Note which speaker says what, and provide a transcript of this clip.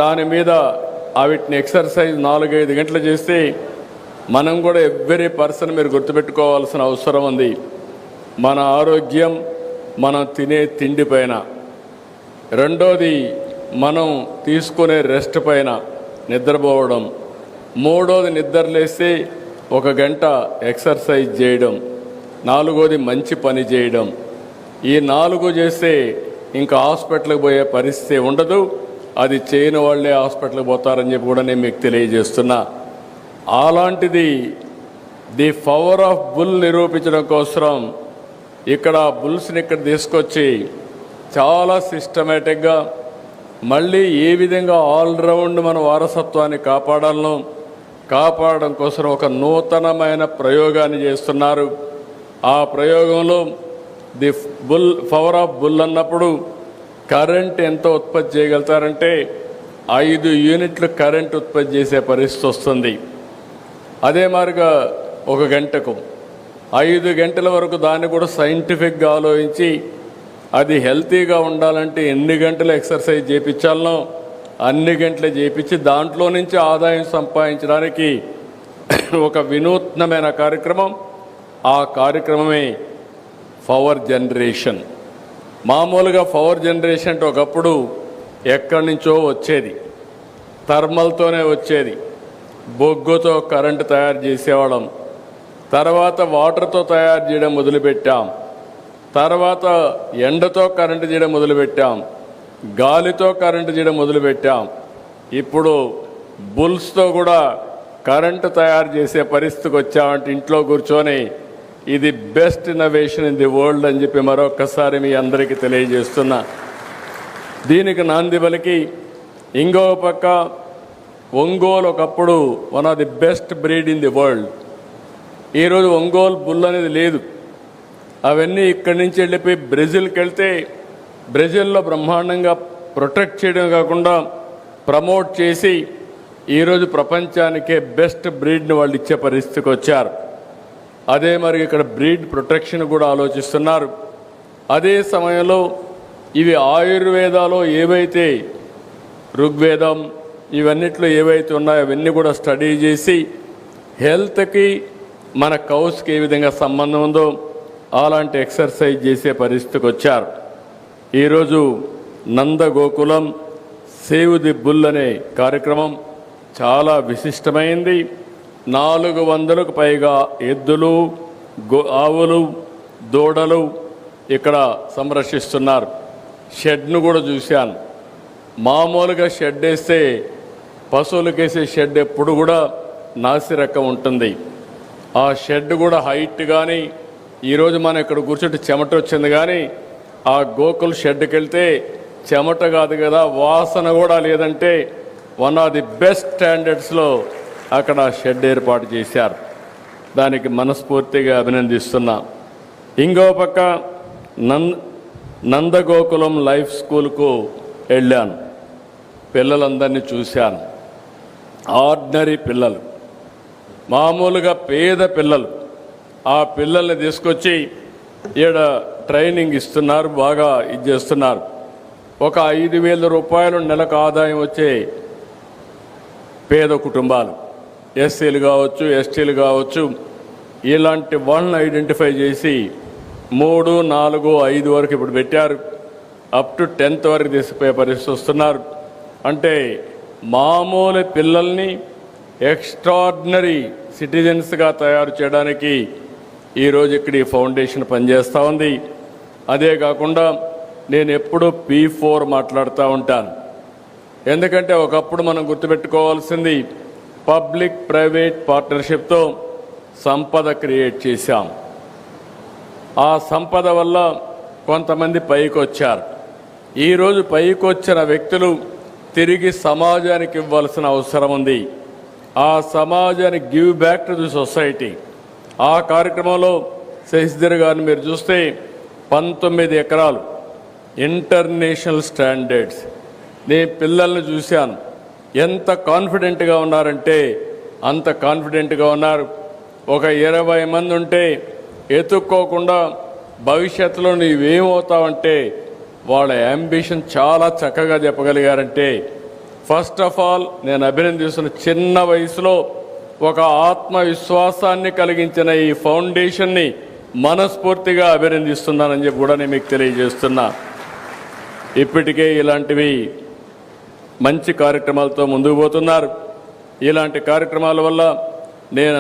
Speaker 1: దాని మీద వీటిని ఎక్సర్సైజ్ 4-5 గంటలు చేస్తే మనం కూడా ఎవ్రీ పర్సన్ మీరు గుర్తుపెట్టుకోవాల్సిన అవసరం ఉంది. మన ఆరోగ్యం మనం తినే తిండి పైన, రెండోది మనం తీసుకునే రెస్ట్ పైన, నిద్రపోవడం, మూడోది నిద్రలేస్తే 1 గంట ఎక్సర్సైజ్ చేయడం, నాలుగోది మంచి పని చేయడం. ఈ 4 చేస్తే ఇంకా హాస్పిటల్కి పోయే పరిస్థితి ఉండదు. అది చేయని వాళ్ళే హాస్పిటల్కి పోతారని చెప్పి కూడా నేను మీకు తెలియజేస్తున్నా. అలాంటిది ది పవర్ ఆఫ్ బుల్ నిరూపించడం కోసం ఇక్కడ బుల్స్ని ఇక్కడ తీసుకొచ్చి చాలా సిస్టమేటిక్గా మళ్ళీ ఏ విధంగా ఆల్రౌండ్ మన వారసత్వాన్ని కాపాడడం కోసం ఒక నూతనమైన ప్రయోగాన్ని చేస్తున్నారు. ఆ ప్రయోగంలో ది పవర్ ఆఫ్ బుల్ అన్నప్పుడు కరెంట్ ఎంత ఉత్పత్తి చేయగలుగుతారంటే 5 యూనిట్లు కరెంట్ ఉత్పత్తి చేసే పరిస్థితి వస్తుంది. అదే మాదిరిగా 1 గంటకు 5 గంటల వరకు దాన్ని కూడా సైంటిఫిక్గా ఆలోచించి అది హెల్తీగా ఉండాలంటే ఎన్ని గంటలు ఎక్సర్సైజ్ చేయించాలనో అన్ని గంటలే చేయించి దాంట్లో నుంచి ఆదాయం సంపాదించడానికి ఒక వినూత్నమైన కార్యక్రమం. ఆ కార్యక్రమమే పవర్ జనరేషన్. మామూలుగా పవర్ జనరేషన్ అంటే ఒకప్పుడు ఎక్కడి నుంచో వచ్చేది, థర్మల్తోనే వచ్చేది. బొగ్గుతో కరెంటు తయారు చేసేవాళ్ళం, తర్వాత వాటర్తో తయారు చేయడం మొదలుపెట్టాం, తర్వాత ఎండతో కరెంటు చేయడం మొదలుపెట్టాం, గాలితో కరెంటు చేయడం మొదలుపెట్టాం. ఇప్పుడు బుల్స్తో కూడా కరెంటు తయారు చేసే పరిస్థితికి వచ్చామంటే ఇంట్లో కూర్చొని ఇది best innovation in the world అని చెప్పి మరొకసారి మీ అందరికీ తెలియజేస్తున్నా. దీనికి నాంది పలికి ఇంకో పక్క ఒంగోలు ఒకప్పుడు one of the best breed in the world. ఈరోజు ఒంగోలు బుల్ అనేది లేదు. అవన్నీ ఇక్కడి నుంచి వెళ్ళిపోయి బ్రెజిల్కి వెళ్తే బ్రెజిల్లో బ్రహ్మాండంగా ప్రొటెక్ట్ చేయడం కాకుండా ప్రమోట్ చేసి ఈరోజు ప్రపంచానికే బెస్ట్ బ్రీడ్ని వాళ్ళు ఇచ్చే పరిస్థితికి వచ్చారు. అదే మరి ఇక్కడ బ్రీడ్ ప్రొటెక్షన్ కూడా ఆలోచిస్తున్నారు. అదే సమయంలో ఇవి ఆయుర్వేదాలో ఏవైతే ఋగ్వేదం ఇవన్నిట్లో ఏవైతే ఉన్నాయో అవన్నీ కూడా స్టడీ చేసి హెల్త్కి మన కౌస్కి ఏ విధంగా సంబంధం ఉందో అలాంటి ఎక్సర్సైజ్ చేసే పరిస్థితికి వచ్చారు. ఈరోజు నందగోకులం సేవ్ ది బుల్ అనే కార్యక్రమం చాలా విశిష్టమైంది. 400కు పైగా ఎద్దులు, ఆవులు, దూడలు ఇక్కడ సంరక్షిస్తున్నారు. షెడ్ను కూడా చూశాను. మామూలుగా షెడ్ వేస్తే పశువులకేసే షెడ్ ఎప్పుడు కూడా నాసిరకం ఉంటుంది. ఆ షెడ్ కూడా హైట్ కానీ ఈరోజు మనం ఇక్కడ కూర్చుంటే చెమట వచ్చింది, కానీ ఆ గోకుల్ షెడ్కి వెళ్తే చెమట కాదు కదా, వాసన కూడా లేదంటే వన్ ఆఫ్ ది బెస్ట్ స్టాండర్డ్స్లో అక్కడ షెడ్ ఏర్పాటు చేశారు. దానికి మనస్ఫూర్తిగా అభినందిస్తున్నా. ఇంకో పక్క నందగోకులం లైఫ్ స్కూల్కు వెళ్ళాను. పిల్లలందరినీ చూశాను. ఆర్డినరీ పిల్లలు, మామూలుగా పేద పిల్లలు. ఆ పిల్లల్ని తీసుకొచ్చి ఈడ ట్రైనింగ్ ఇస్తున్నారు, బాగా ఇది చేస్తున్నారు. ఒక 5,000 రూపాయలు నెలకు ఆదాయం వచ్చే పేద కుటుంబాలు, ఎస్సీలు కావచ్చు, ఎస్టీలు కావచ్చు, ఇలాంటి వాళ్ళని ఐడెంటిఫై చేసి 3, 4, 5 వరకు ఇప్పుడు పెట్టారు. అప్ టు 10th వరకు తీసుకుపోయే పరిస్థితి వస్తున్నారు. అంటే మామూలు పిల్లల్ని ఎక్స్ట్రాడినరీ సిటిజన్స్గా తయారు చేయడానికి ఈరోజు ఇక్కడ ఈ ఫౌండేషన్ పనిచేస్తూ ఉంది. అదే కాకుండా నేను ఎప్పుడూ P4 మాట్లాడుతూ ఉంటాను. ఎందుకంటే ఒకప్పుడు మనం గుర్తుపెట్టుకోవాల్సింది పబ్లిక్ ప్రైవేట్ పార్ట్నర్షిప్తో సంపద క్రియేట్ చేశాం. ఆ సంపద వల్ల కొంతమంది పైకి వచ్చారు. ఈరోజు పైకి వచ్చిన వ్యక్తులు తిరిగి సమాజానికి ఇవ్వాల్సిన అవసరం ఉంది. ఆ సమాజానికి give back to the society. ఆ కార్యక్రమంలో శశిధర్ గారిని మీరు చూస్తే 19 ఎకరాలు ఇంటర్నేషనల్ స్టాండర్డ్స్. నేను పిల్లల్ని చూశాను, ఎంత కాన్ఫిడెంట్గా ఉన్నారంటే అంత కాన్ఫిడెంట్గా ఉన్నారు. ఒక 20 మంది ఉంటే ఎత్తుక్కోకుండా భవిష్యత్తులో నీవేమవుతావంటే వాళ్ళ యాంబిషన్ చాలా చక్కగా చెప్పగలిగారంటే ఫస్ట్ ఆఫ్ ఆల్ నేను అభినందిస్తున్న చిన్న వయసులో ఒక ఆత్మవిశ్వాసాన్ని కలిగించిన ఈ ఫౌండేషన్ని మనస్ఫూర్తిగా అభినందిస్తున్నానని చెప్పి కూడా నేను మీకు తెలియజేస్తున్నా. ఇప్పటికే ఇలాంటివి మంచి కార్యక్రమాలతో ముందుకు పోతున్నారు. ఇలాంటి కార్యక్రమాల వల్ల నేను